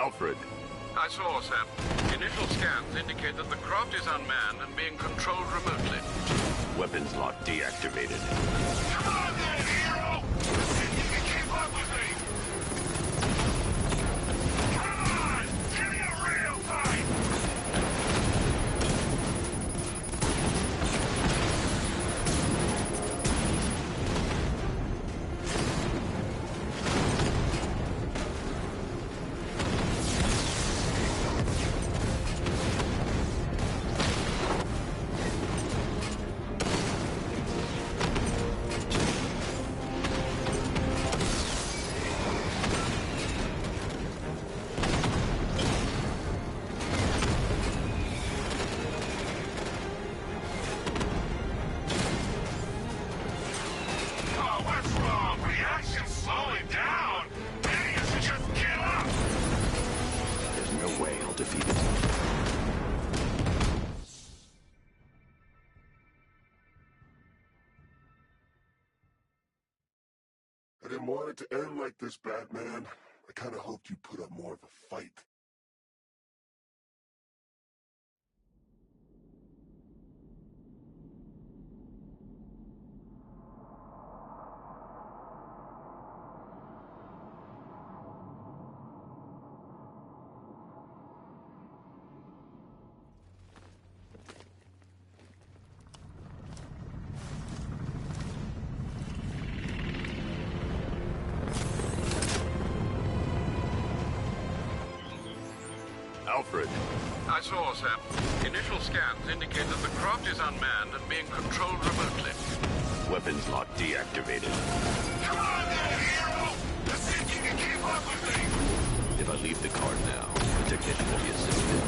Alfred. I saw, Sam. Initial scans indicate that the craft is unmanned and being controlled remotely. Weapons lock deactivated. Come on then, hero! Let's see if you can keep up with me! Come on! Give me a real fight! I didn't want it to end like this, Batman. I kinda hoped you'd put up more of a fight. Alfred. I saw, Sam. Initial scans indicate that the craft is unmanned and being controlled remotely. Weapons lock deactivated. Come on then, hero! Let's see if you can keep up with me! If I leave the card now, the technician will be assisted.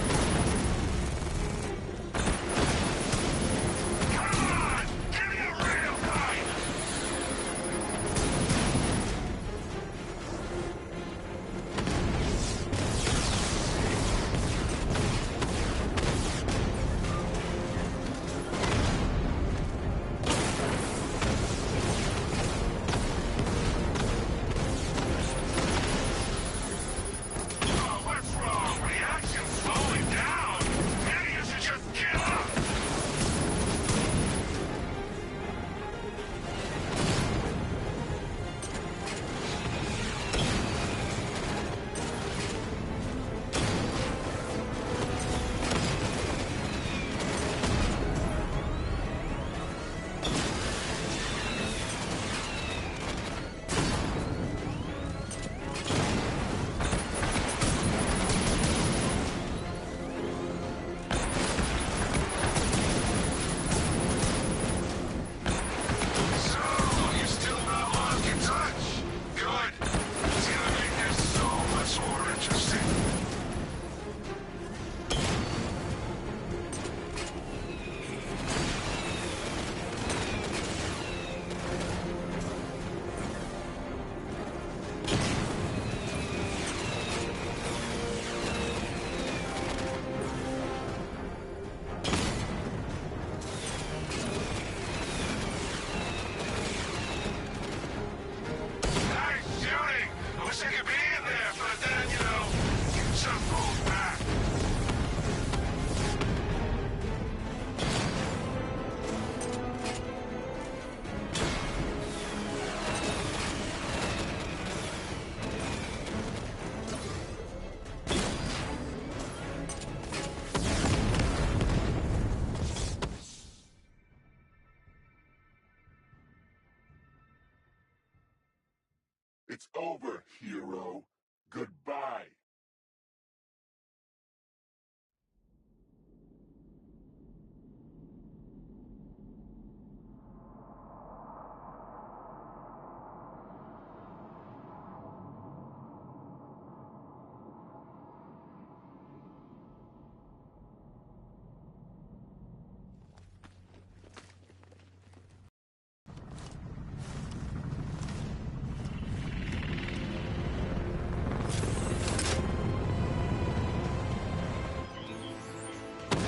Come on! Give me a real fight! It's over, hero. Goodbye.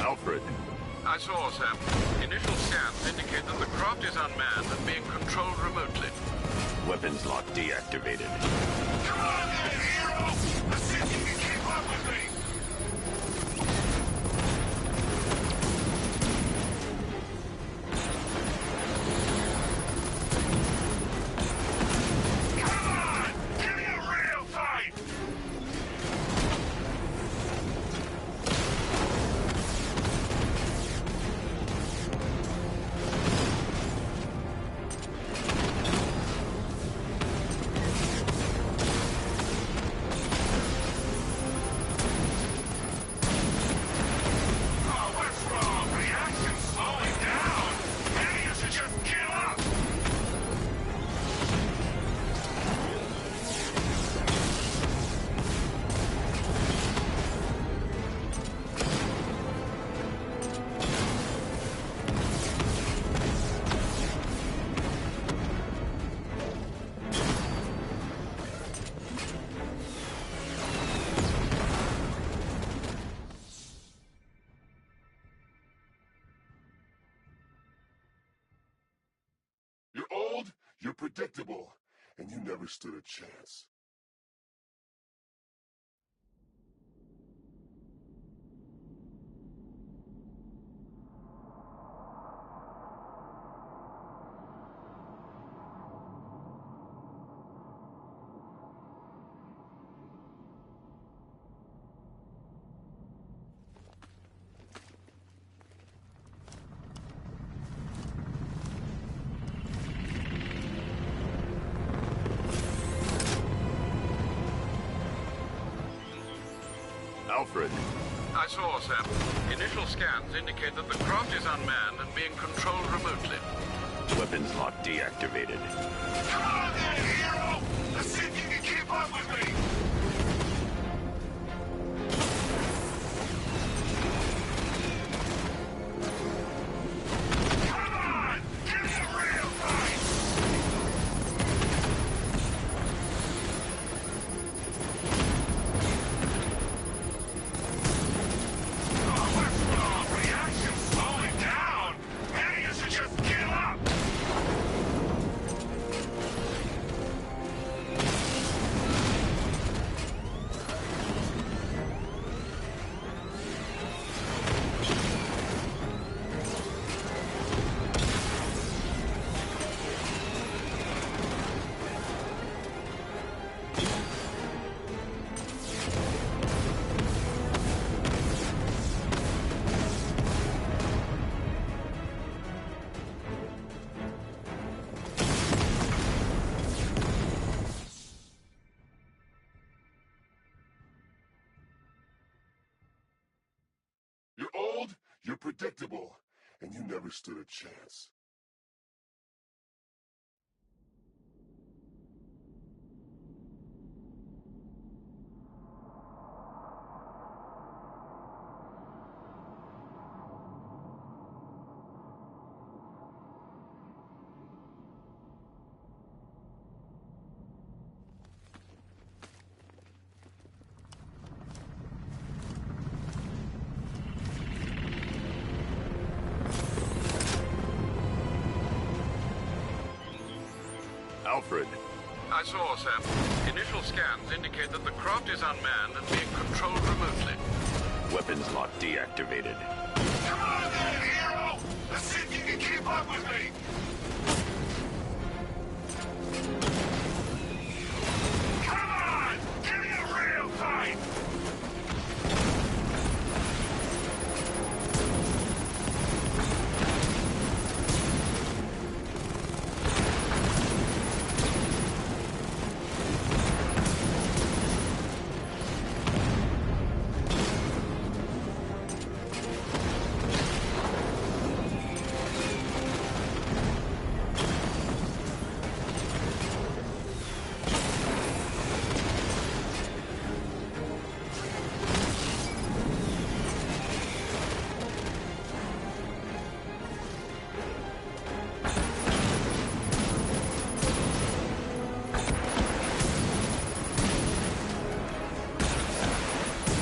Alfred. I saw, Sam. Initial scans indicate that the craft is unmanned and being controlled remotely. Weapons lock deactivated. Come on then, hero! Let's see if you can keep up up with me! Come on! Give me a real fight! Oh, what's wrong? Reaction's slowing down! Maybe you should just give up! You're old, you're predictable, and you never stood a chance. Alfred, I saw, Sam. Initial scans indicate that the craft is unmanned and being controlled remotely. weapons lock deactivated. Come on then, hero! Let's see if you can keep up with me! Come on! Give me a real fight! Oh, what's wrong? Reaction's slowing down! Maybe you should just give up! You're old, you're predictable, and you never stood a chance. Alfred, I saw, Sam. Initial scans indicate that the craft is unmanned and being controlled remotely. weapons lock deactivated. Come on then, hero! Let's see if you can keep up with me! Come on! Give me a real fight!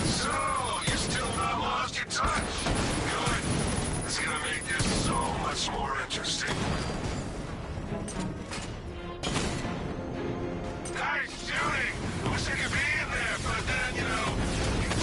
So, you still not lost your touch? Good. It's gonna make this so much more interesting. Nice shooting! I wish I could be in there, but then, you know,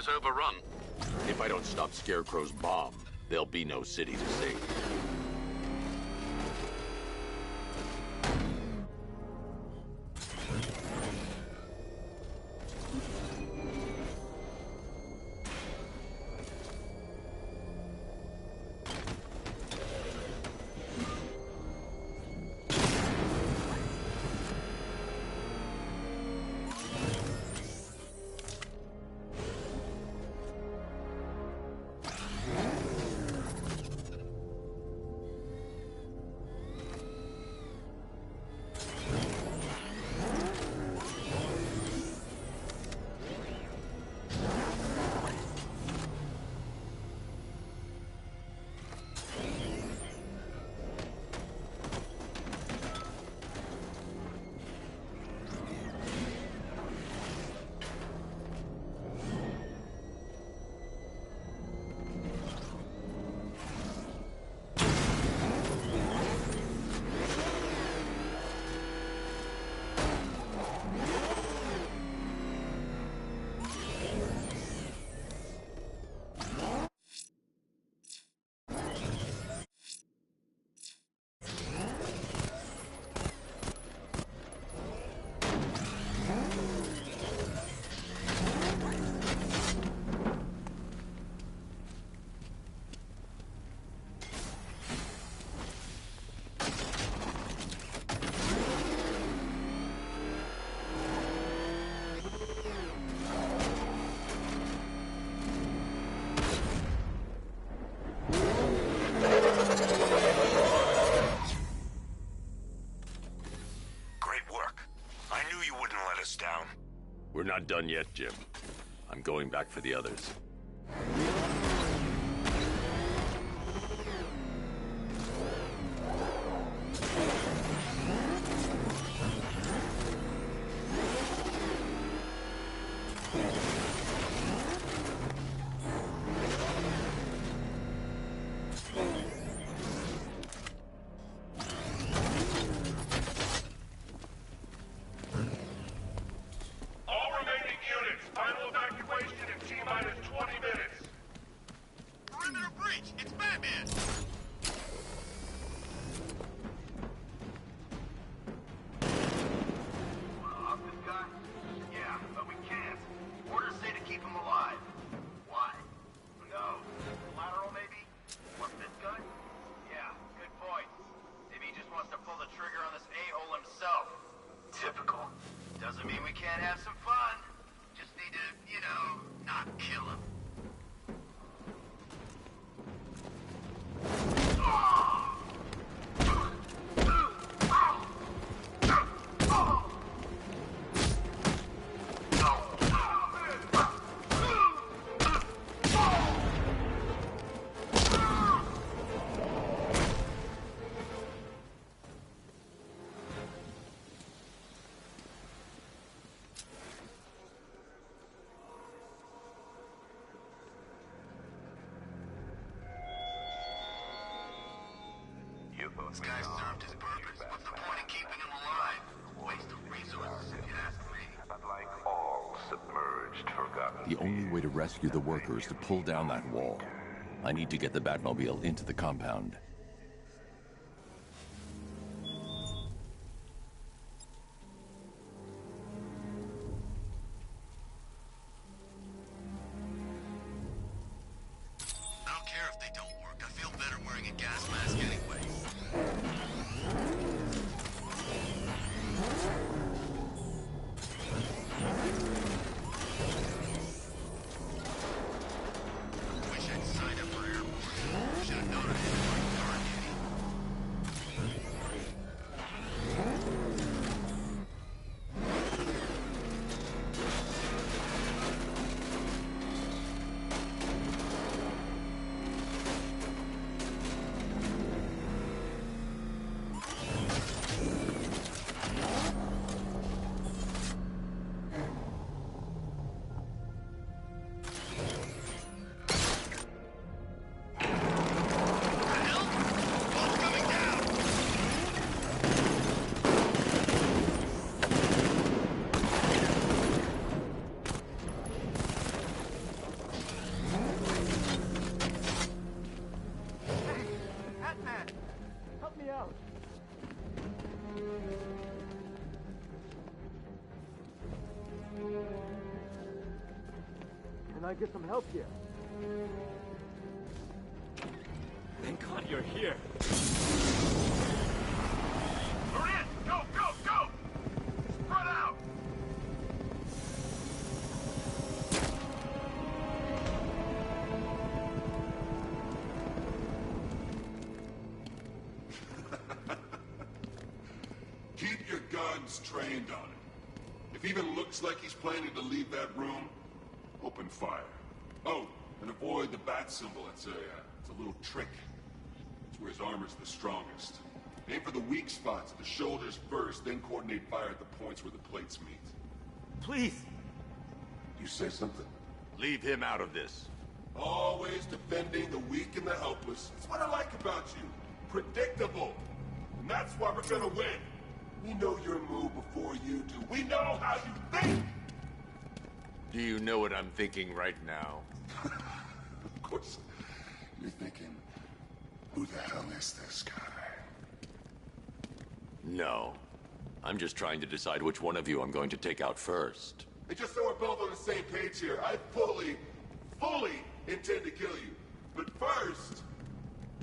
is overrun. If I don't stop Scarecrow's bomb, there'll be no city to save. We're not done yet, Jim. I'm going back for the others. This guy served his purpose. What's the point of keeping him alive? Waste of resources, if you ask me. But like all submerged, forgotten. The only way to rescue the workers is to pull down that wall. I need to get the Batmobile into the compound. I don't care if they don't work. I feel better wearing a gas mask anyway. Wish I'd signed up for airport. Should have known I had to fight guard duty. help me out. Can I get some help here? Thank God you're here. Maria, go, go, go! Spread out! Keep your guns trained on him. If he even looks like he's planning to leave that room, open fire. Oh, and avoid the bat symbol. It's a little trick. It's where his armor's the strongest. Aim for the weak spots, the shoulders first, then coordinate fire at the points where the plates meet. Please. You say something? Leave him out of this. Always defending the weak and the helpless. It's what I like about you. Predictable. And that's why we're gonna win. We know your move before you do. We know how you think! Do you know what I'm thinking right now? Of course, you're thinking, who the hell is this guy? No. I'm just trying to decide which one of you I'm going to take out first. And just so we're both on the same page here, I fully intend to kill you. But first,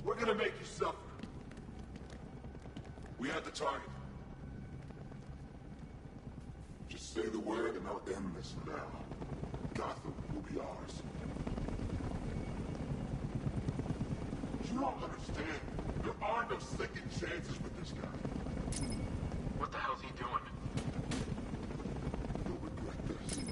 we're gonna make you suffer. We have the target. Just say the word and I'll end this now. Gotham will be ours. You don't understand. There are no second chances with this guy. What the hell's he doing? You'll regret this.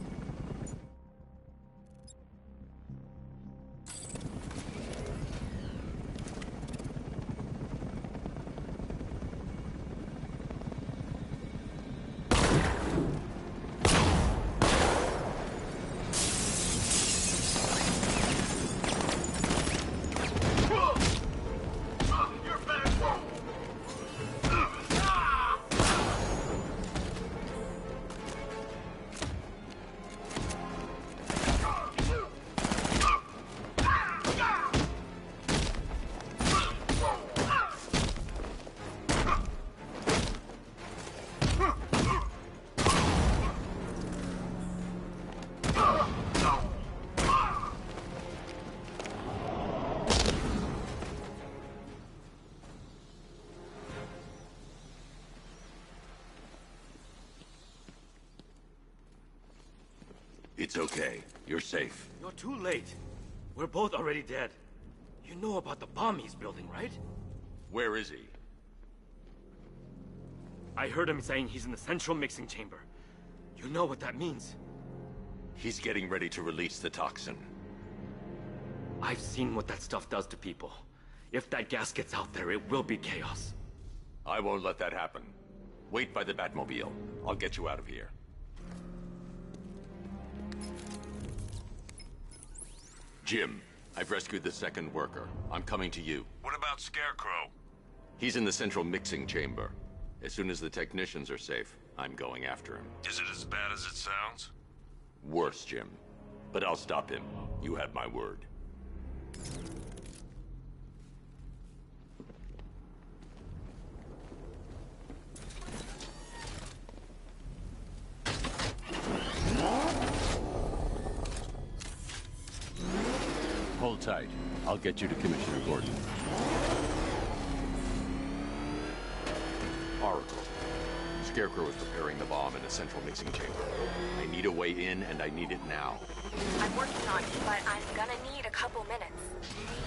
It's okay. You're safe. You're too late. We're both already dead. You know about the bomb he's building, right? Where is he? I heard him saying he's in the central mixing chamber. You know what that means. He's getting ready to release the toxin. I've seen what that stuff does to people. If that gas gets out there, it will be chaos. I won't let that happen. Wait by the Batmobile. I'll get you out of here. Jim, I've rescued the second worker. I'm coming to you. What about Scarecrow? He's in the central mixing chamber. As soon as the technicians are safe, I'm going after him. Is it as bad as it sounds? Worse, Jim. But I'll stop him. You have my word. Hold tight. I'll get you to Commissioner Gordon. Oracle. Scarecrow is preparing the bomb in the central mixing chamber. I need a way in, and I need it now. I'm working on it, but I'm gonna need a couple minutes.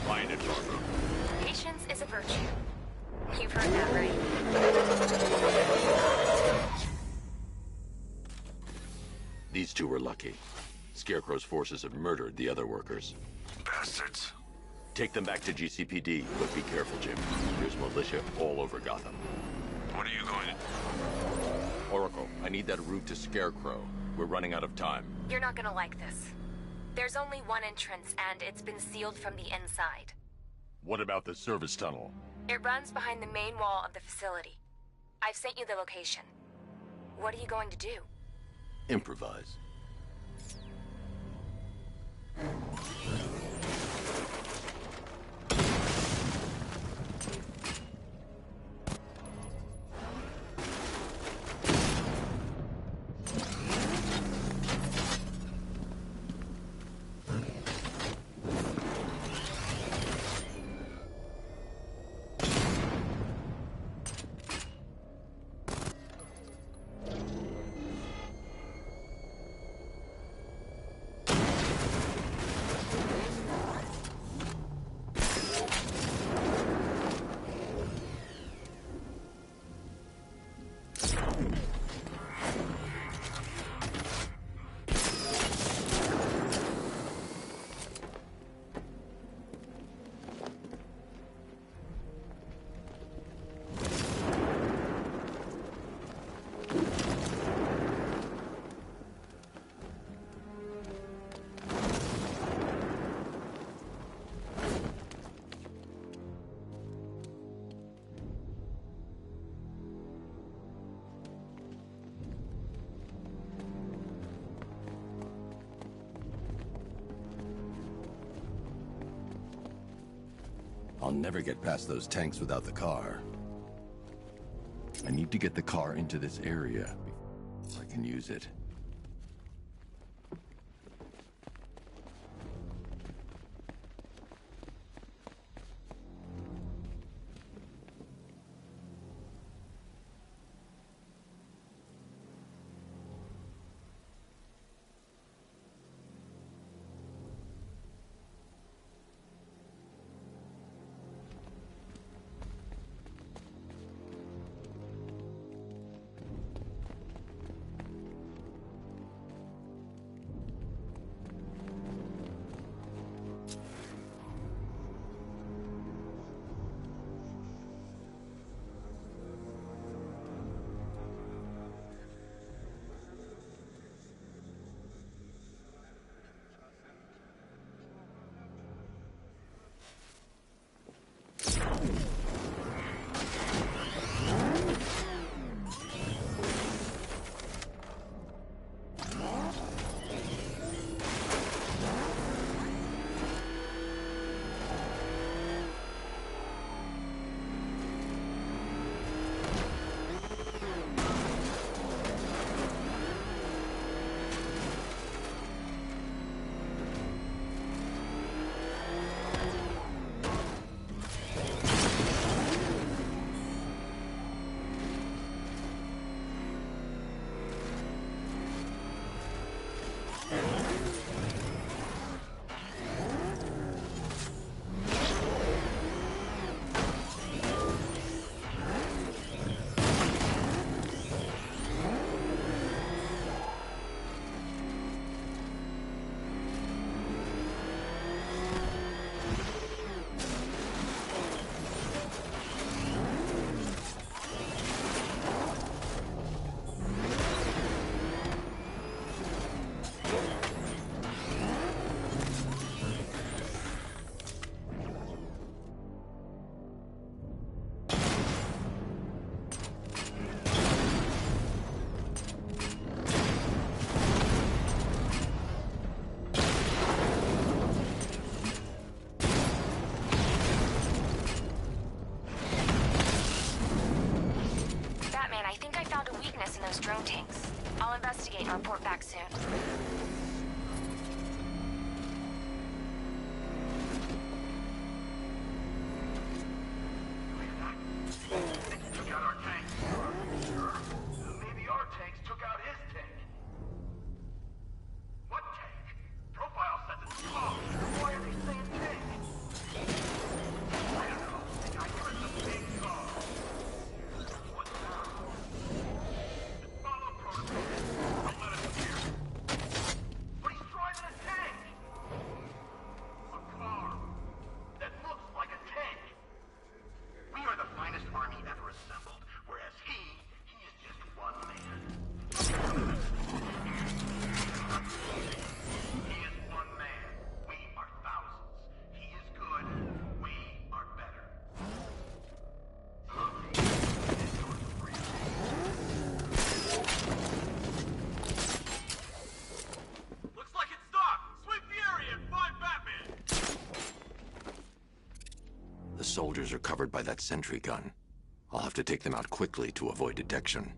Find it, Barbara. Patience is a virtue. You've heard that, right? These two were lucky. Scarecrow's forces have murdered the other workers. Bastards. Take them back to GCPD, but be careful, Jim. There's militia all over Gotham. What are you going to do? Oracle, I need that route to Scarecrow. We're running out of time. You're not gonna like this. There's only one entrance, and it's been sealed from the inside. What about the service tunnel? It runs behind the main wall of the facility. I've sent you the location. What are you going to do? Improvise. I'll never get past those tanks without the car. I need to get the car into this area before I can use it. those drone tanks. I'll investigate and report back soon. Took out our tanks. Sure. Maybe our tanks took out his tank. What tank? Profile says it's small. Why are they saying tank? I don't know. I hear it's a big car. What now? Follow protocol. Don't let us hear. But he's driving a tank. A car that looks like a tank. We are the finest army ever assembled, whereas he is just one man. He is one man. We are thousands. He is good. We are better. Looks like it's stopped. Sweep the area and find Batman. The soldiers are covered by that sentry gun. I'll have to take them out quickly to avoid detection.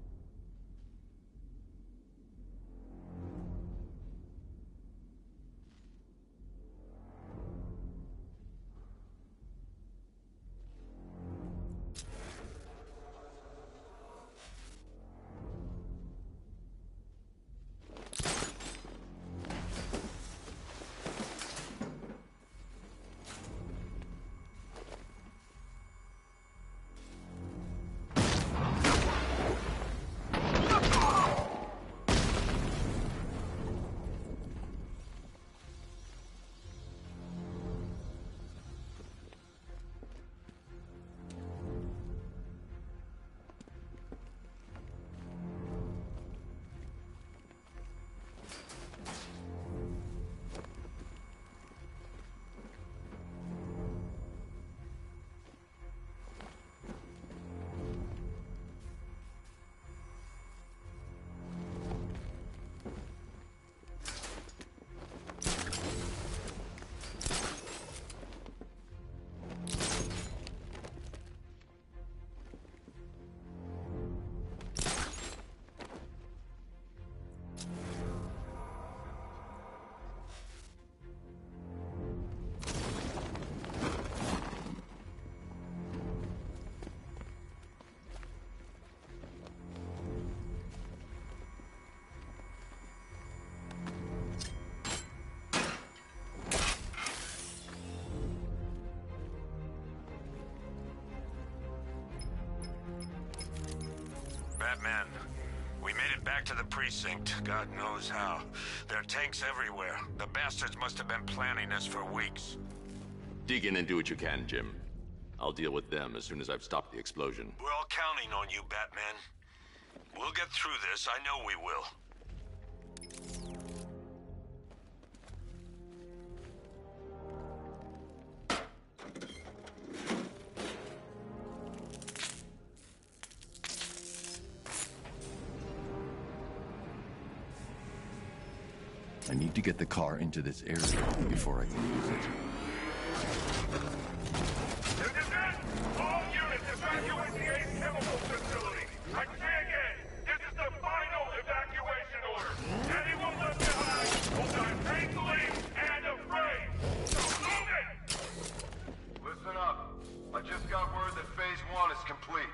Batman, we made it back to the precinct. God knows how. There are tanks everywhere. The bastards must have been planning this for weeks. Dig in and do what you can, Jim. I'll deal with them as soon as I've stopped the explosion. We're all counting on you, Batman. We'll get through this, I know we will. I need to get the car into this area before I can use it. All units evacuate the Ace Chemical Facility. I say again, this is the final evacuation order. Anyone left behind will die painfully and afraid. So move it! Listen up. I just got word that Phase 1 is complete.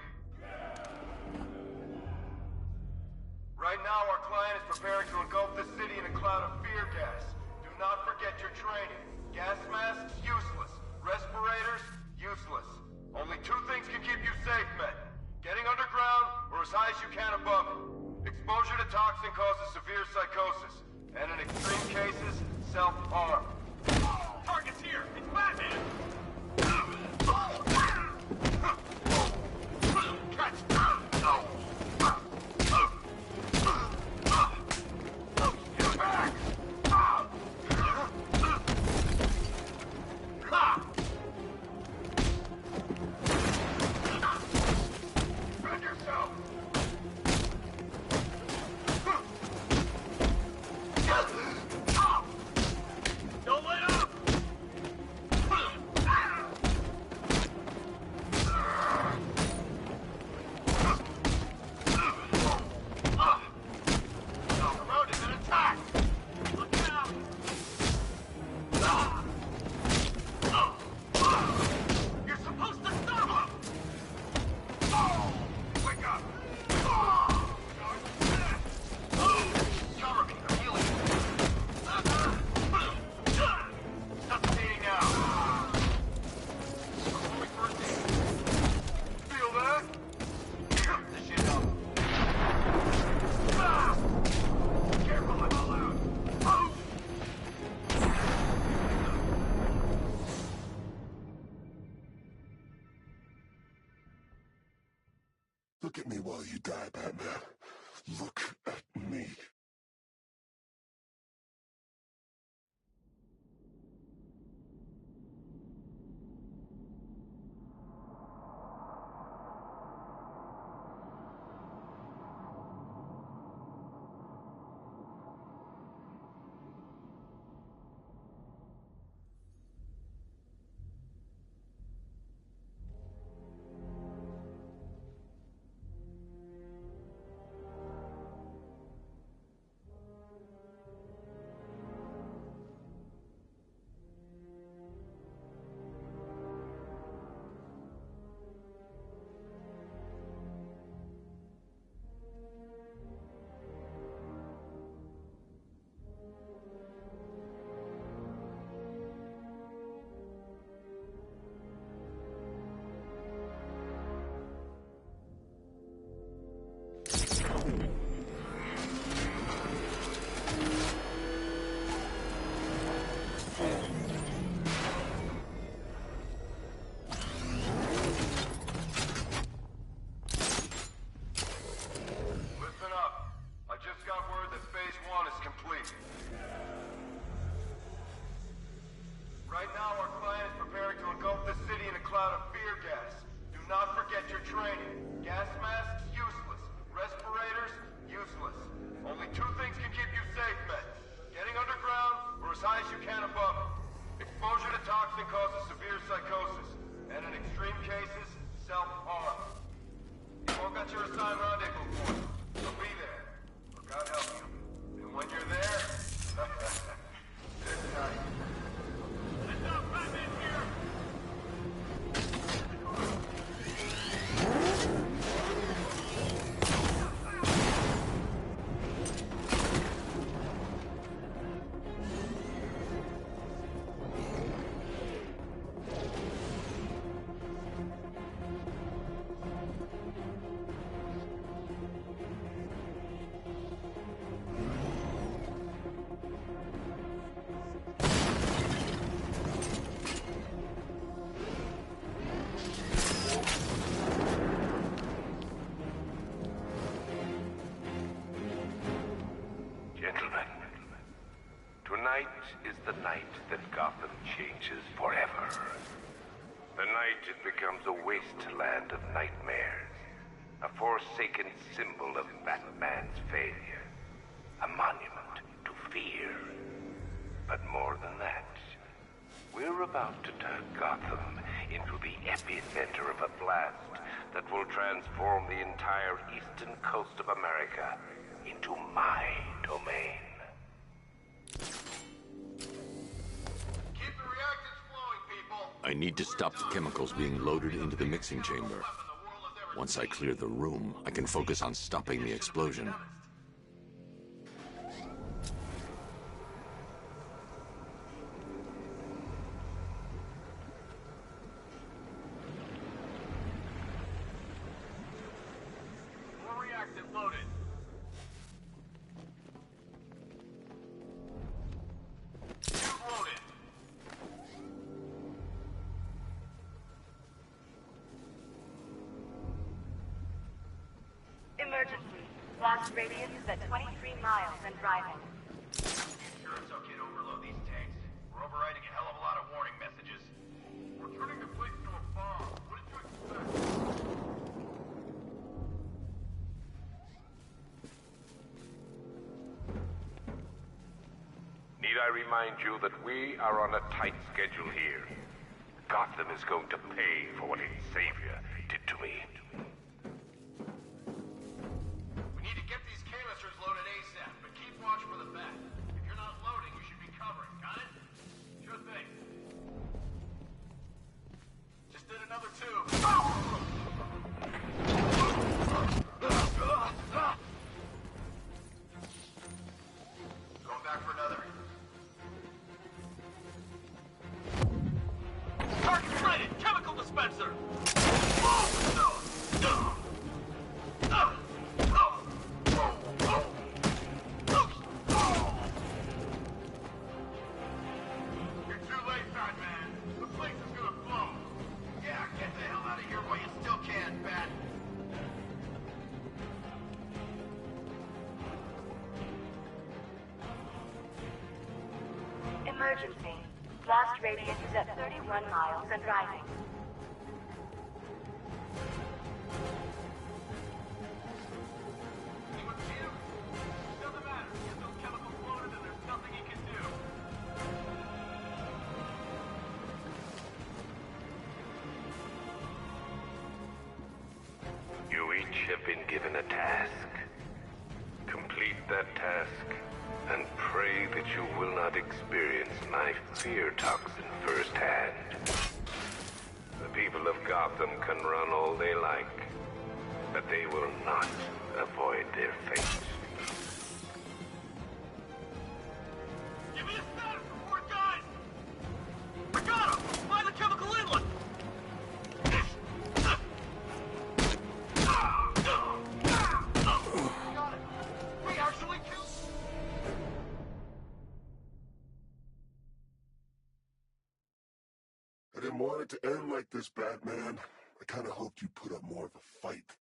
Right now, our client is preparing to engulf the city in a cloud of fear gas. Do not forget your training. Gas masks, useless. Respirators, useless. Only two things can keep you safe, men. Getting underground, or as high as you can above it. Exposure to toxin causes severe psychosis. And in extreme cases, self-harm. Target's here! It's Batman! Catch! No! Get back! Defend yourself! Don't let up! Surrounded and attacked! Look out! You're supposed to stop him! Wake up! Cover me, I'm healing. Suffocating now. Only first aid. Feel that? This shit up. Careful, I'm all out. Look at me while you die, Batman. Look at me. Listen up. I just got word that Phase 1 is complete. Right now, our client is preparing to engulf the city in a cloud of fear gas. Do not forget your training. Gas masks, useless. Respirators, useless. Only two things can keep you safe, men. Getting underground, or as high as you can above it. Exposure to toxin causes severe psychosis. And in extreme cases, self-harm. You've all got your assigned rendezvous point, so be there, or God help you. And when you're there, sit tight. Heads up, Batman here! is the night that Gotham changes forever. The night it becomes a wasteland of nightmares. A forsaken symbol of Batman's failure. A monument to fear. But more than that, we're about to turn Gotham into the epicenter of a blast that will transform the entire eastern coast of America into my domain. Keep the reactants flowing, people. I need to stop the chemicals being loaded into the mixing chamber. Once I clear the room, I can focus on stopping the explosion. More reactant loaded. Tube loaded. Emergency. Blast radius is at 23 miles and driving. Sure it's okay to overload these tanks. We're overriding a hell of a lot of warning messages. We're turning the place into a bomb. What did you expect? Need I remind you that we are on a tight schedule here? Gotham is going to pay for what its savior did to me. We need to get these canisters loaded ASAP, but keep watch for the back. If you're not loading, you should be covering. Got it? Sure thing. Just did another tube. Going back for another. Target sighted! Chemical dispenser! You're too late, Batman. The place is gonna blow. Yeah, get the hell out of here while you still can, Bat. Emergency. Blast radius is at 31 miles and driving. See what you do? Doesn't matter. Get those chemicals loaded and there's nothing you can do. You each have been given a task. Complete that task, and pray that you will not experience my fear toxin firsthand. The people of Gotham can run all they like, but they will not avoid their fate. Give me a status report, guys! I got him! Find the chemical inlet! Got it! We actually killed... I didn't want it to end like this, Batman. I kinda hoped you'd put up more of a fight.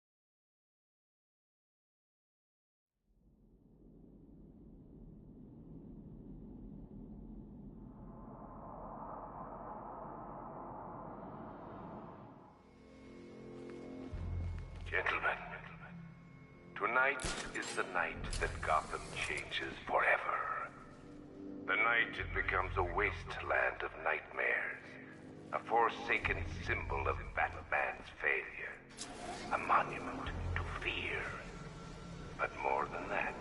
Gentlemen, tonight is the night that Gotham changes forever. The night it becomes a wasteland of nightmares. A forsaken symbol of Batman's failure. A monument to fear. But more than that,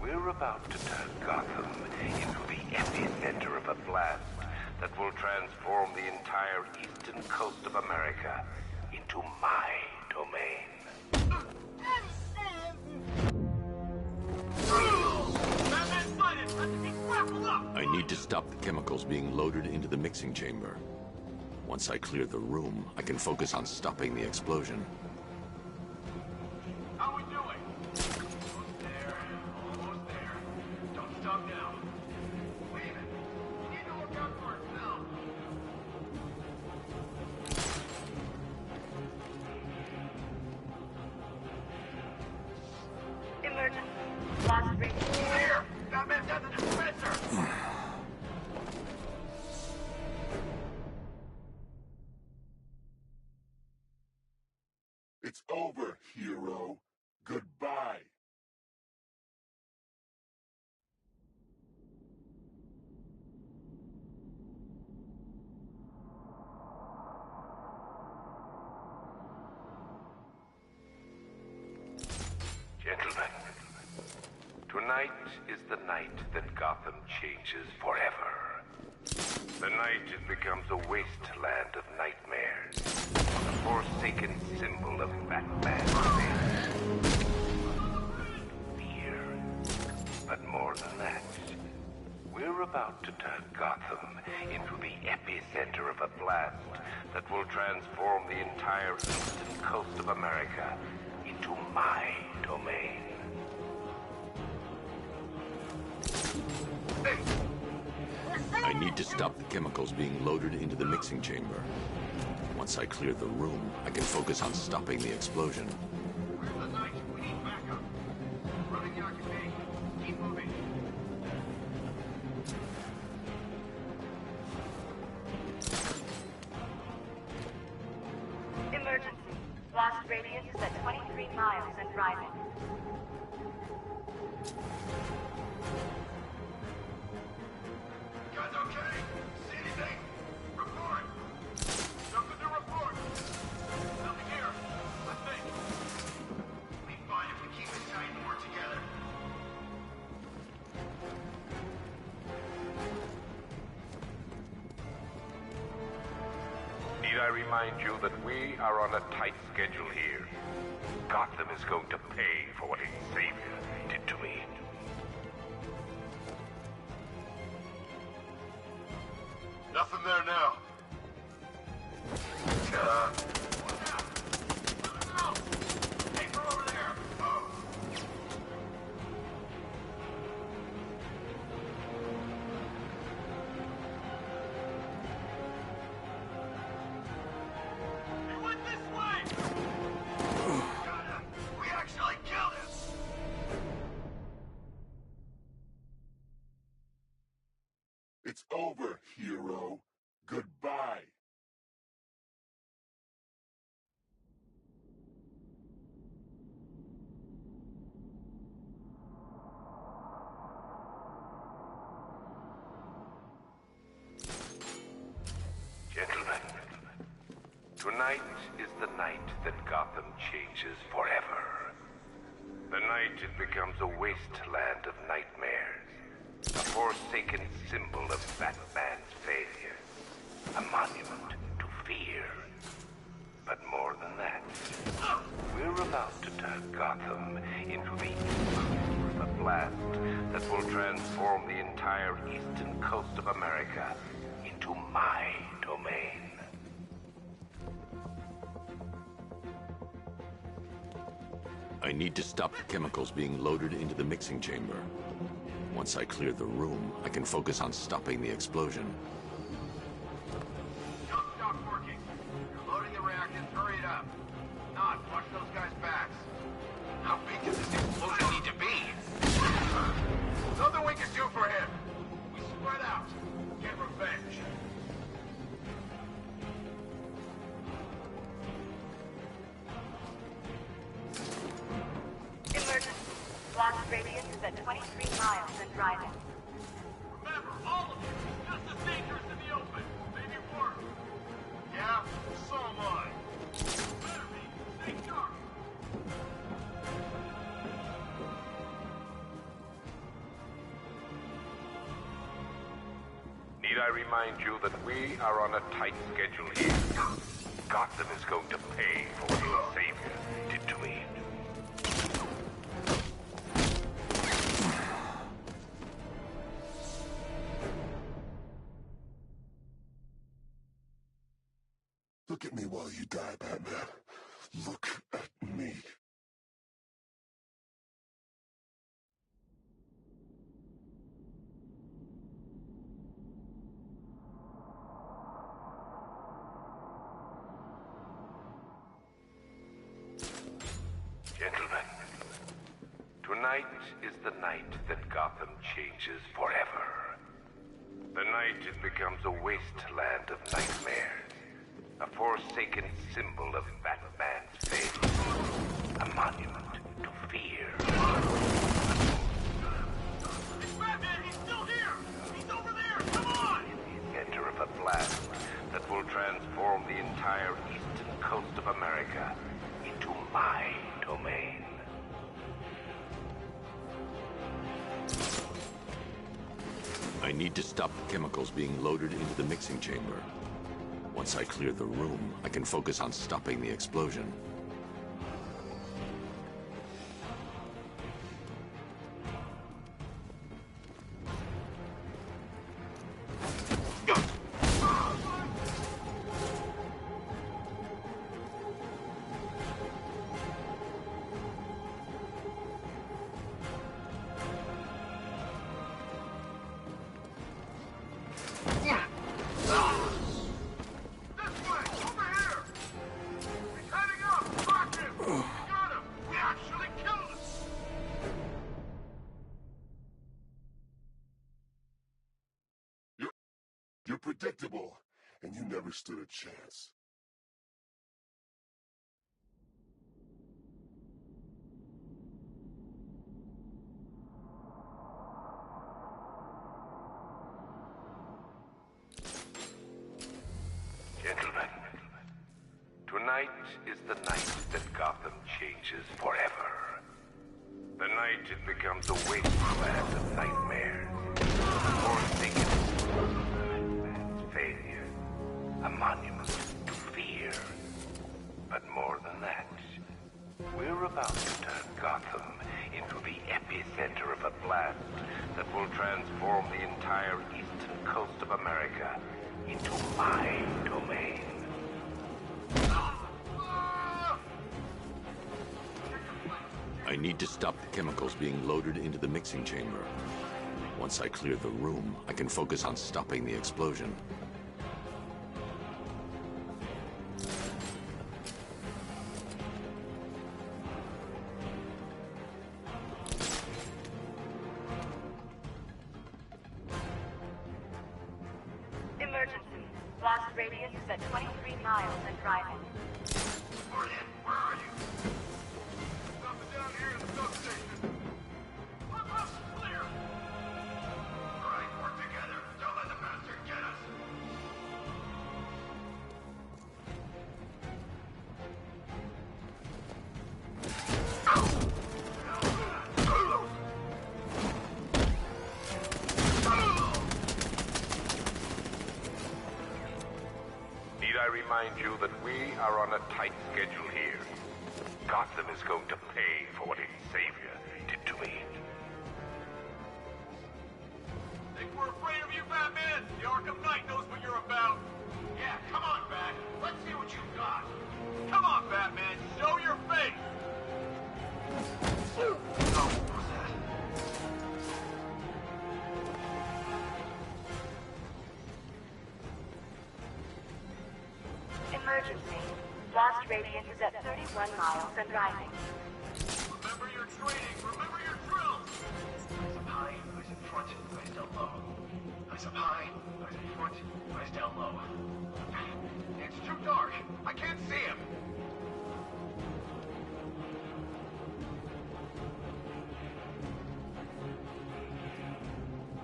we're about to turn Gotham into the epicenter of a blast that will transform the entire eastern coast of America into my domain. Batman sighted! Let's keep grappled up! I need to stop the chemicals being loaded into the mixing chamber. Once I clear the room, I can focus on stopping the explosion. How we doing? Almost there. Almost there. Don't stop now. Leave it. You need to look out for yourself. Emergency. Blast radius. Here! Batman's at the dispenser! over, hero. Goodbye. Gentlemen, tonight is the night that Gotham changes forever. The night it becomes a wasteland of nightmares. A forsaken symbol of Batman's fear. But more than that, we're about to turn Gotham into the epicenter of a blast that will transform the entire eastern coast of America into my domain. I need to stop the chemicals being loaded into the mixing chamber. Once I clear the room, I can focus on stopping the explosion. Where's the knight? We need backup. Running the occupation. Keep moving. Emergency. Blast radius is at 23 miles and rising. Guys okay? See anything? Report! Something to report! Nothing here, I think. We'll be fine if we keep it tight and work together. Need I remind you that we are on a tight schedule here? Gotham is going to pay for what its savior did to me. Nothing there now. Paper over there. Oh. He went this way. We actually killed him. It's over, hero. Goodbye. Gentlemen, tonight is the night that Gotham changes forever. The night it becomes a wasteland of nightmares. A forsaken symbol of Batman's failure. A monument to fear. But more than that, we're about to turn Gotham into the epicenter of a blast that will transform the entire eastern coast of America into my domain. I need to stop the chemicals being loaded into the mixing chamber. Once I clear the room, I can focus on stopping the explosion. Don't stop working. You're loading the reactors. Hurry it up. Not watch those guys' backs. How big does this explosion need to be? Nothing we can do for him. We spread out. Get revenge. Emergency. Blast radius is at 23 miles and rising. Remember, all of you, just as dangerous in the open. Maybe worse. Yeah, so am I. Better be. Stay sharp. Need I remind you that we are on a tight schedule here? Gotham is going to pay for what its savior did to me. Look at me while you die, Batman. Look at me. Gentlemen, tonight is the night that Gotham changes forever. The night it becomes a wasteland of nightmares. A forsaken symbol of Batman's failure. monument to fear. It's Batman! He's still here! He's over there! Come on! The center of a blast that will transform the entire eastern coast of America into my domain. I need to stop the chemicals being loaded into the mixing chamber. Once I clear the room, I can focus on stopping the explosion. You're predictable, and you never stood a chance. Gentlemen, tonight is the night that Gotham changes forever. The night it becomes a wasteland of nightmares, forsaken, failure, a monument to fear. But more than that, we're about to turn Gotham into the epicenter of a blast that will transform the entire eastern coast of America into my domain. I need to stop the chemicals being loaded into the mixing chamber. Once I clear the room, I can focus on stopping the explosion. Emergency. Blast radius is at 23 miles and driving. Martin, where are you? Something down here in the substation. Look, clear! Alright, work together. Don't let the bastard get us. Need I remind you that we are on a tight schedule here? Gotham is going to pay for what its savior did to me. Think we're afraid of you, Batman? The Arkham Knight knows what you're about. Yeah, come on, Bat. Let's see what you've got. Come on, Batman. Show your face. Oh, what was that? Emergency. Blast radius is at 31 miles and rising. Remember your training. Remember your drills. Eyes up high, eyes in front, eyes down low. Eyes up high, eyes in front, eyes down low. It's too dark. I can't see him.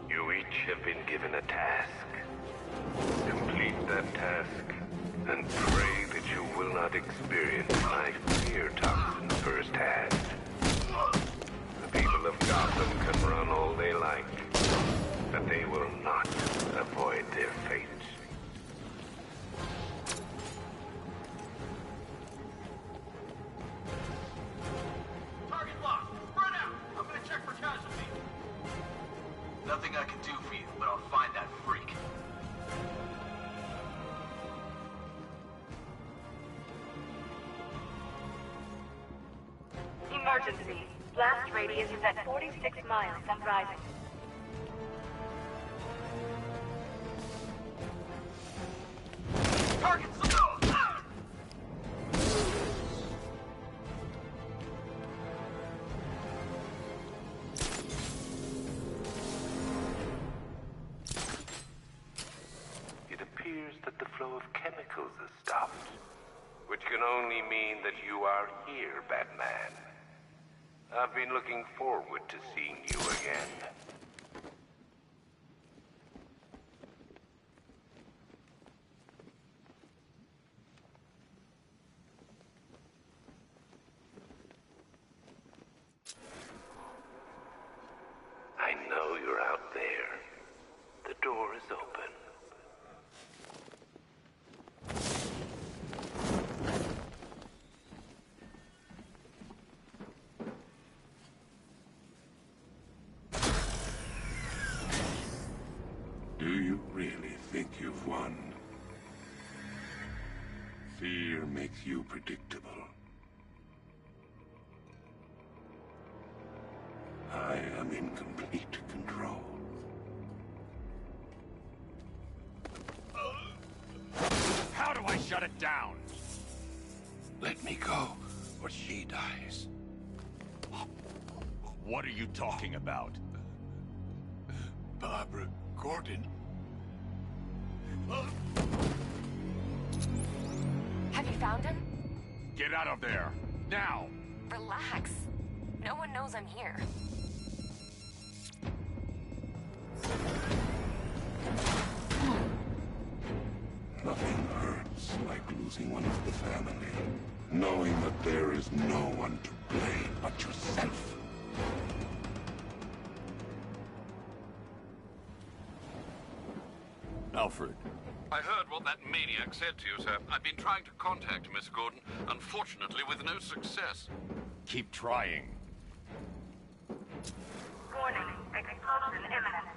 You each have been given a task. Complete that task, and pray that you will not experience my fear toxin firsthand. The people of Gotham can run all they like, but they will not avoid their fate. Target locked. Spread out. I'm gonna check for casualties. Nothing I can do for you, but I'll find that freak. Emergency. Blast radius is at 46 miles and rising. Target salute! It appears that the flow of chemicals has stopped, which can only mean that you are here, Batman. I've been looking forward to seeing you again. I know you're out there. The door is open. Do you really think you've won? Fear makes you predictable. I am in complete control. How do I shut it down? Let me go, or she dies. What are you talking about? Barbara Gordon. Have you found him? Get out of there! Now! Relax. No one knows I'm here. Nothing hurts like losing one of the family. Knowing that there is no one to blame but yourself. Alfred. I heard what that maniac said to you, sir. I've been trying to contact Miss Gordon, unfortunately with no success. Keep trying. Warning, explosion imminent.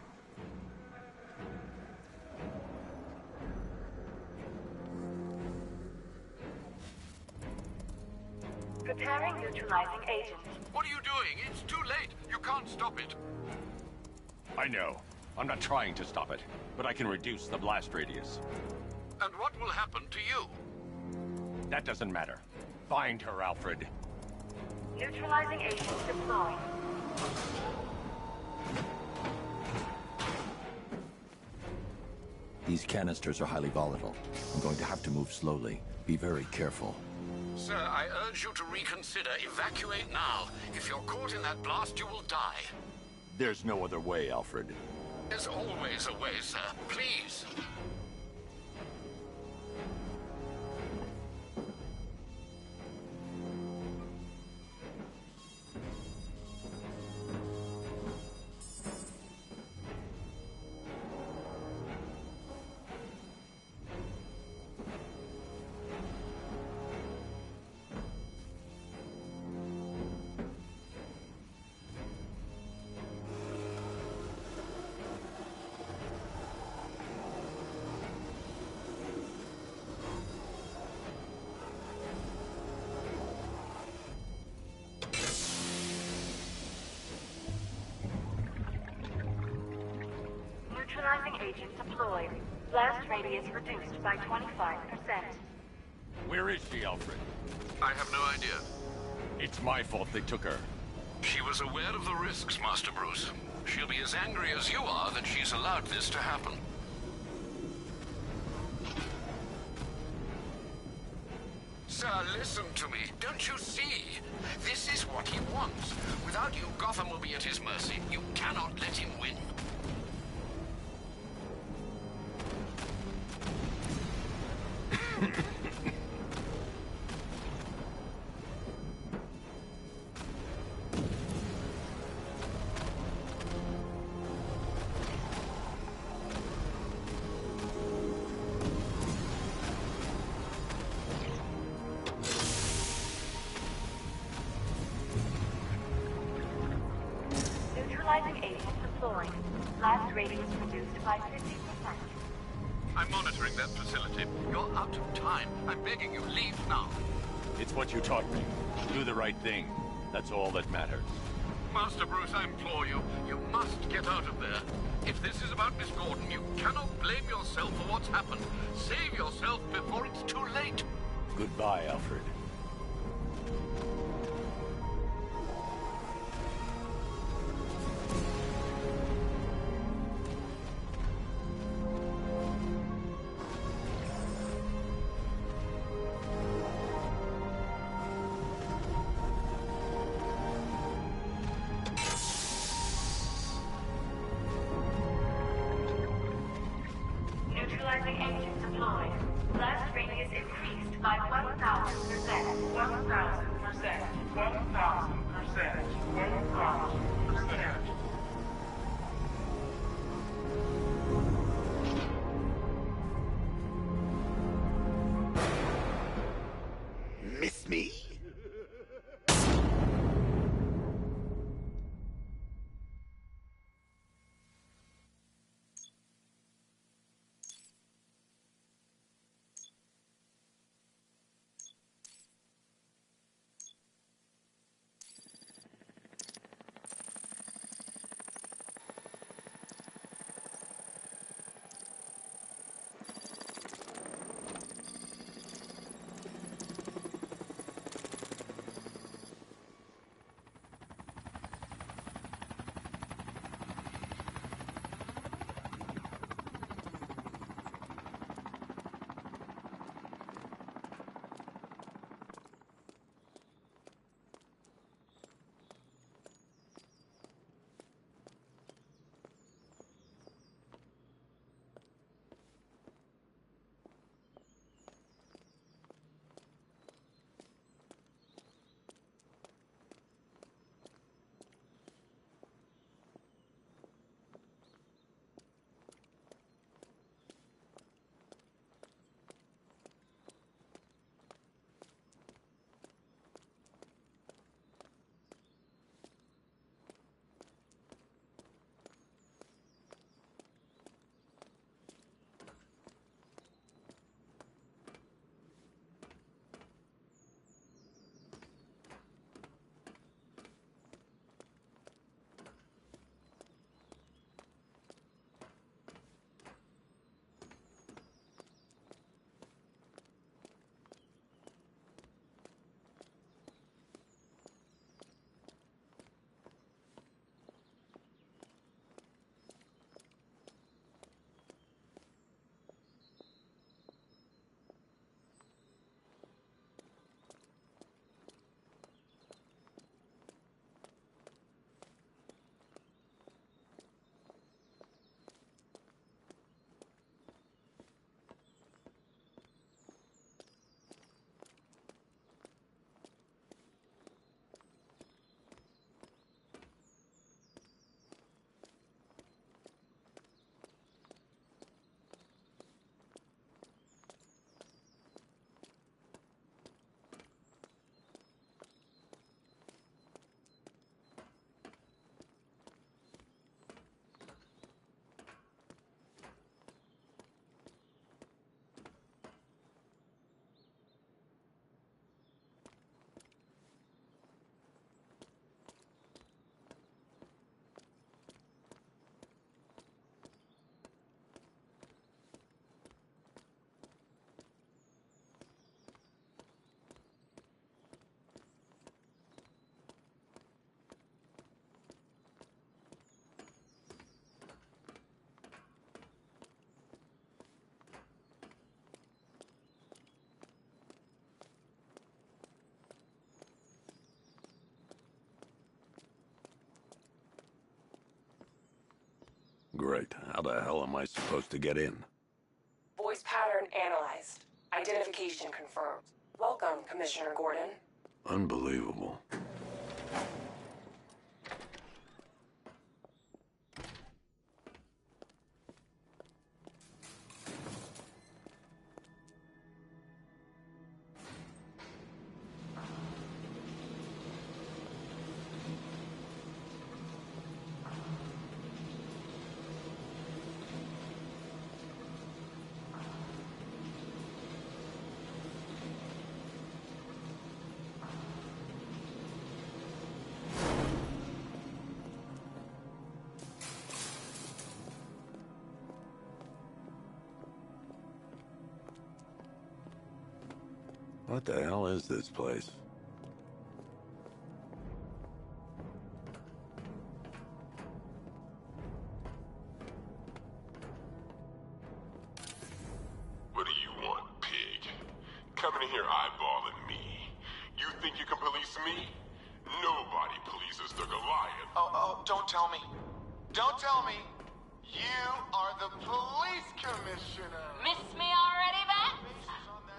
Preparing neutralizing agent. What are you doing? It's too late. You can't stop it. I know. I'm not trying to stop it, but I can reduce the blast radius. And what will happen to you? That doesn't matter. Find her, Alfred. Neutralizing agent deployed. These canisters are highly volatile. I'm going to have to move slowly. Be very careful. Sir, I urge you to reconsider. Evacuate now. If you're caught in that blast, you will die. There's no other way, Alfred. There's always a way, sir. Please. Neutralizing agent deployed. Blast radius reduced by 25%. Where is she, Alfred? I have no idea. It's my fault they took her. She was aware of the risks, Master Bruce. She'll be as angry as you are that she's allowed this to happen. Sir, listen to me. Don't you see? This is what he wants. Without you, Gotham will be at his mercy. You cannot let him win. Neutralizing agent deployed. Blast radius reduced by 50%. I'm monitoring that facility. You're out of time. I'm begging you, leave now. It's what you taught me. Do the right thing. That's all that matters. Master Bruce, I implore you, you must get out of there. If this is about Miss Gordon, you cannot blame yourself for what's happened. Save yourself before it's too late. Goodbye, Alfred. Great. How the hell am I supposed to get in? Voice pattern analyzed. Identification confirmed. Welcome, Commissioner Gordon. Unbelievable. What the hell is this place? What do you want, pig? Coming in here eyeballing me. You think you can police me? Nobody polices the Goliath. Oh, don't tell me. Don't tell me. You are the police commissioner. Miss me already, Bats?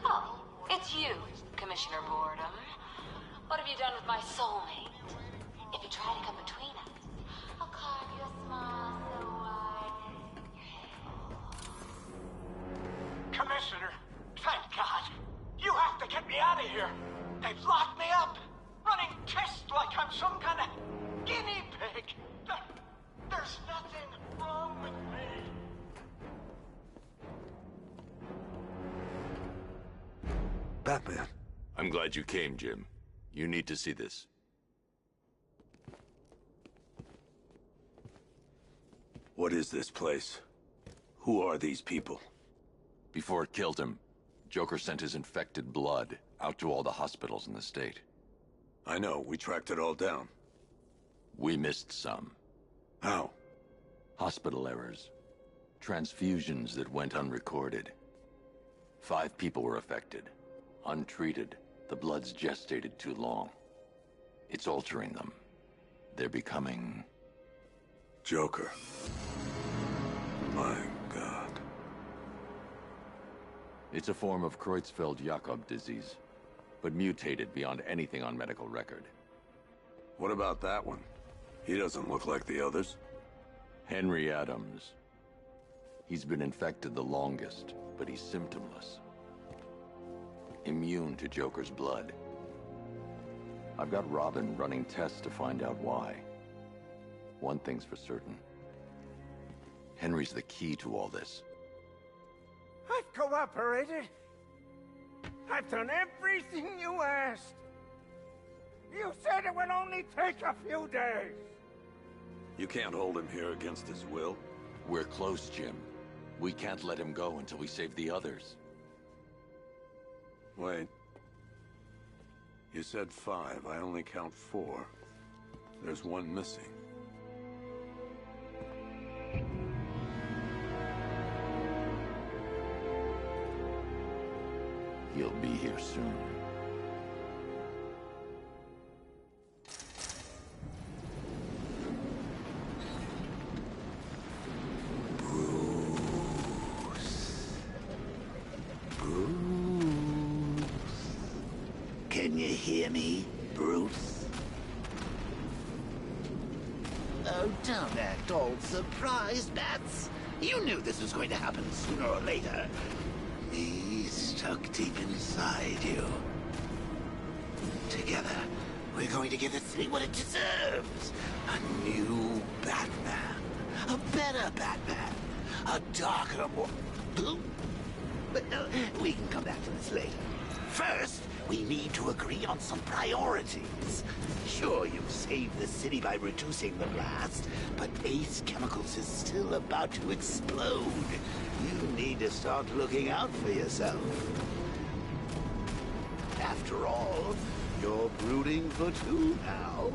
Oh, it's you, Commissioner Boredom. What have you done with my soulmate? If you try to come between us, I'll carve you a smile so wide your head. Commissioner, thank God. You have to get me out of here. They've locked me up, running tests like I'm some kind of guinea pig. There's nothing wrong with me. Batman. I'm glad you came, Jim. You need to see this. What is this place? Who are these people? Before it killed him, Joker sent his infected blood out to all the hospitals in the state. I know, we tracked it all down. We missed some. How? Hospital errors. Transfusions that went unrecorded. 5 people were affected. Untreated, the blood's gestated too long. It's altering them. They're becoming... Joker. My God. It's a form of Creutzfeldt-Jakob disease, but mutated beyond anything on medical record. What about that one? He doesn't look like the others. Henry Adams. He's been infected the longest, but he's symptomless. Immune to Joker's blood. I've got Robin running tests to find out why. One thing's for certain. Henry's the key to all this. I've cooperated. I've done everything you asked. You said it would only take a few days. You can't hold him here against his will. We're close, Jim. We can't let him go until we save the others. Wait. You said 5. I only count 4. There's one missing. He'll be here soon. Can you hear me, Bruce? Oh, don't act all surprised, Bats. You knew this was going to happen sooner or later. Me stuck deep inside you. Together, we're going to give the city what it deserves. A new Batman. A better Batman. A darker, more... But we can come back to this later. First, we need to agree on some priorities. Sure, you've saved the city by reducing the blast, but Ace Chemicals is still about to explode. You need to start looking out for yourself. After all, you're brooding for 2 now.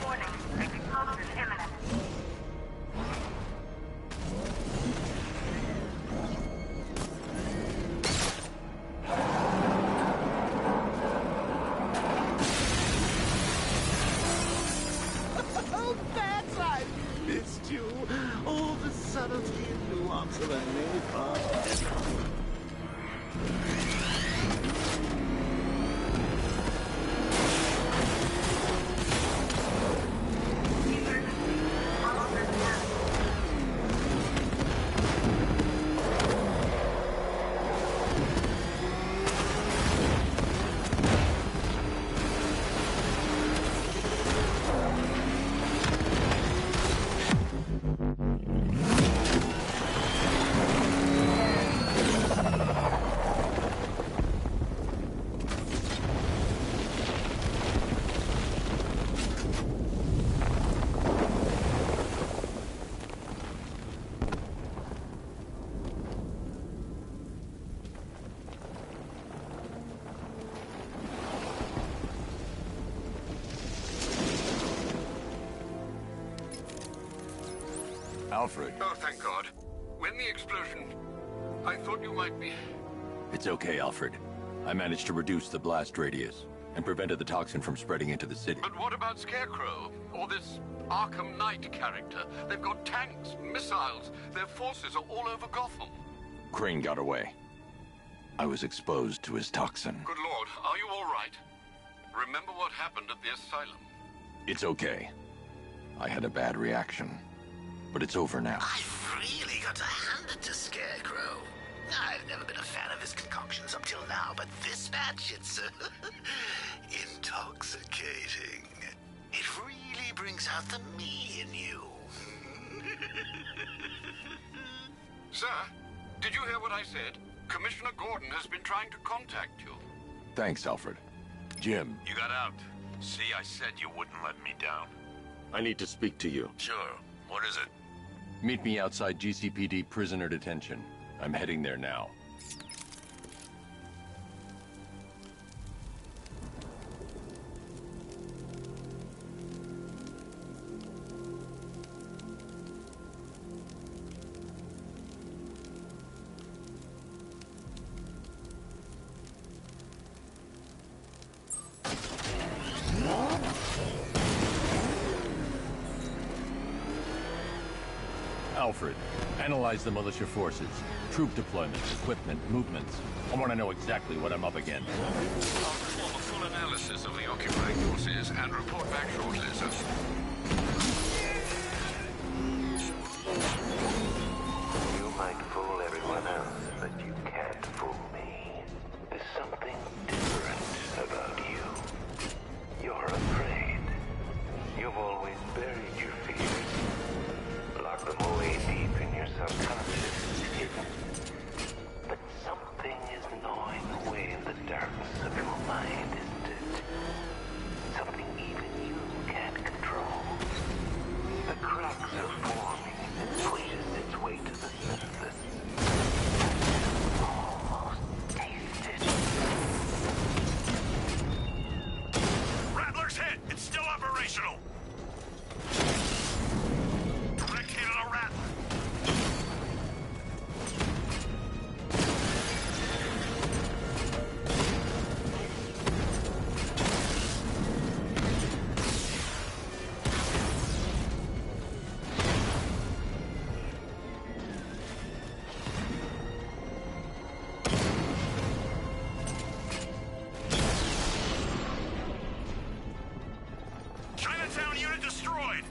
Warning, explosion imminent. subtlety and nuance of a napalm. Alfred. Oh, thank God. When the explosion... I thought you might be... It's okay, Alfred. I managed to reduce the blast radius and prevented the toxin from spreading into the city. But what about Scarecrow? Or this Arkham Knight character? They've got tanks, missiles. Their forces are all over Gotham. Crane got away. I was exposed to his toxin. Good Lord, are you all right? Remember what happened at the asylum? It's okay. I had a bad reaction. But it's over now. I've really got to hand it to Scarecrow. I've never been a fan of his concoctions up till now, but this match, it's intoxicating. It really brings out the me in you. Sir, did you hear what I said? Commissioner Gordon has been trying to contact you. Thanks, Alfred. Jim. You got out. See, I said you wouldn't let me down. I need to speak to you. Sure. What is it? Meet me outside GCPD prisoner detention. I'm heading there now. Alfred, analyze the militia forces, troop deployments, equipment, movements. I want to know exactly what I'm up against. I'll perform a full analysis of the occupying forces and report back shortly, sir. You might fool everyone else, but you can't fool me. There's something different about you. You're afraid. You've always buried your fears. Lock them away deep in your subconscious, hidden. But something is gnawing away in the darkness of your mind, isn't it? Something even you can't control. The cracks are forming and pushes its way to the surface. Almost taste it. Rattler's hit! It's still operational! Direct hit on a Rattler! Chinatown unit destroyed!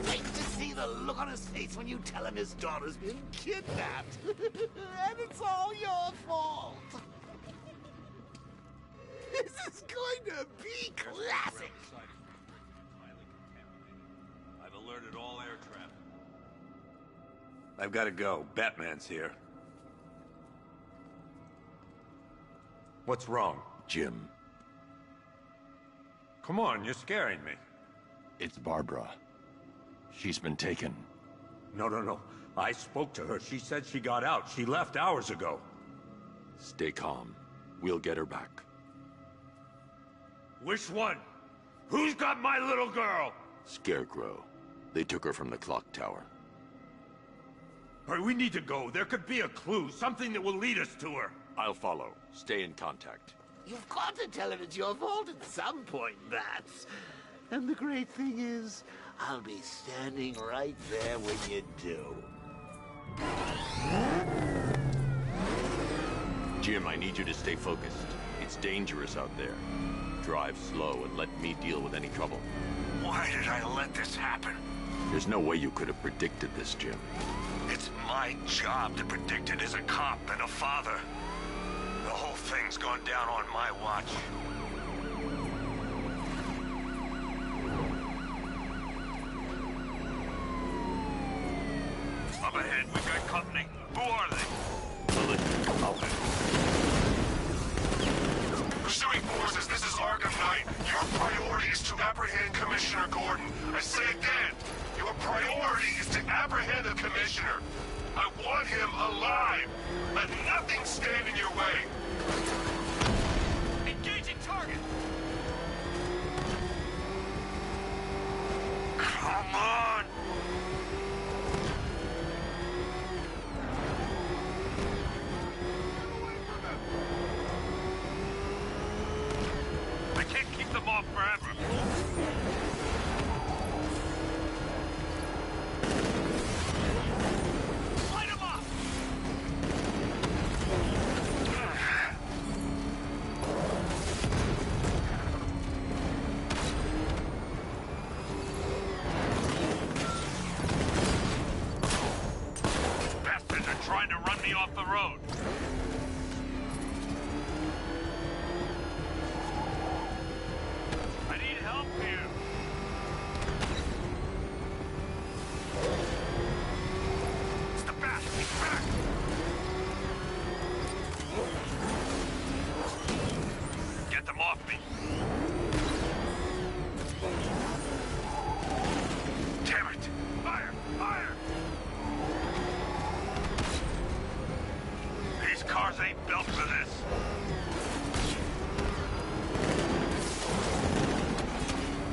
Wait to see the look on his face when you tell him his daughter's been kidnapped. And it's all your fault. This is going to be classic. I've alerted all air traffic. I've got to go. Batman's here. What's wrong? Jim, Come on, you're scaring me. it's Barbara. She's been taken. No. I spoke to her. She said she got out. She left hours ago. Stay calm. We'll get her back. Which one? Who's got my little girl? Scarecrow. They took her from the clock tower. All right, we need to go. There could be a clue, something that will lead us to her. I'll follow. Stay in contact. You've got to tell him it's your fault at some point, Bats. And the great thing is, I'll be standing right there when you do. Jim, I need you to stay focused. It's dangerous out there. Drive slow and let me deal with any trouble. Why did I let this happen? There's no way you could have predicted this, Jim. It's my job to predict it as a cop and a father. The whole thing's gone down on my watch. Up ahead, we've got company. Who are they? Pursuing forces, this is Arkham Knight. Your priority is to apprehend Commissioner Gordon. I say again, your priority is to apprehend the Commissioner. I want him alive. Let nothing stand in your way. Engaging target! Come on! I can't keep them off forever. Light him up! Bastards are trying to run me off the road. I need help here. It's the bat. He's back. Get them off me. Damn it. Fire! Fire! These cars ain't built for this.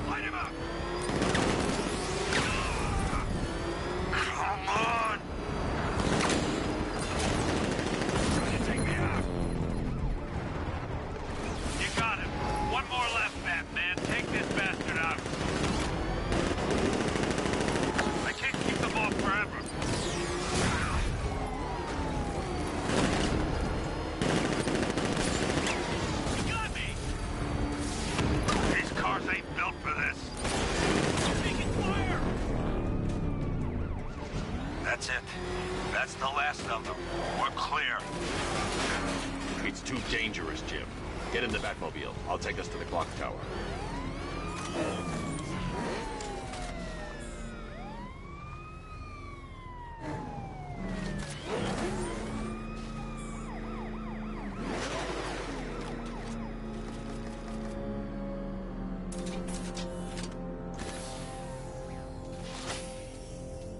Light him up! Come on! Trying to take me out! You got him. One more left, Batman. Take this bastard out. I can't keep them off forever. You got me! These cars ain't built for this. Taking fire! That's it. That's the last of them. We're clear. It's too dangerous, Jim. Get in the Batmobile. I'll take us to the clock tower.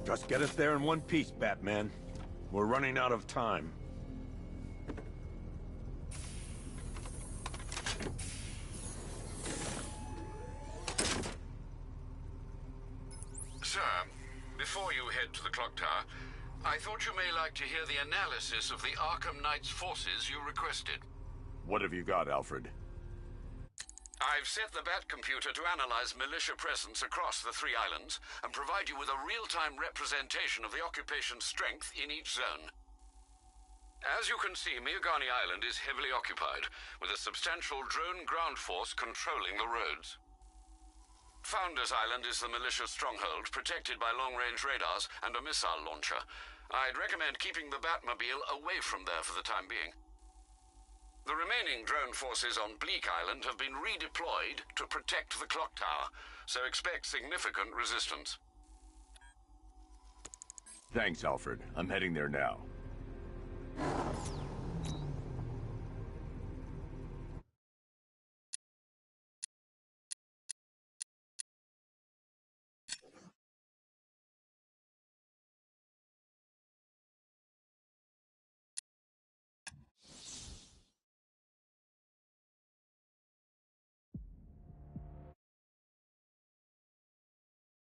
Just get us there in one piece, Batman. We're running out of time. Sir, before you head to the clock tower, I thought you may like to hear the analysis of the Arkham Knight's forces you requested. What have you got, Alfred? I've set the Bat computer to analyze militia presence across the 3 islands and provide you with a real-time representation of the occupation's strength in each zone. As you can see, Miagani Island is heavily occupied, with a substantial drone ground force controlling the roads. Founders Island is the militia stronghold, protected by long-range radars and a missile launcher. I'd recommend keeping the Batmobile away from there for the time being. The remaining drone forces on Bleak Island have been redeployed to protect the clock tower, so expect significant resistance. Thanks, Alfred. I'm heading there now.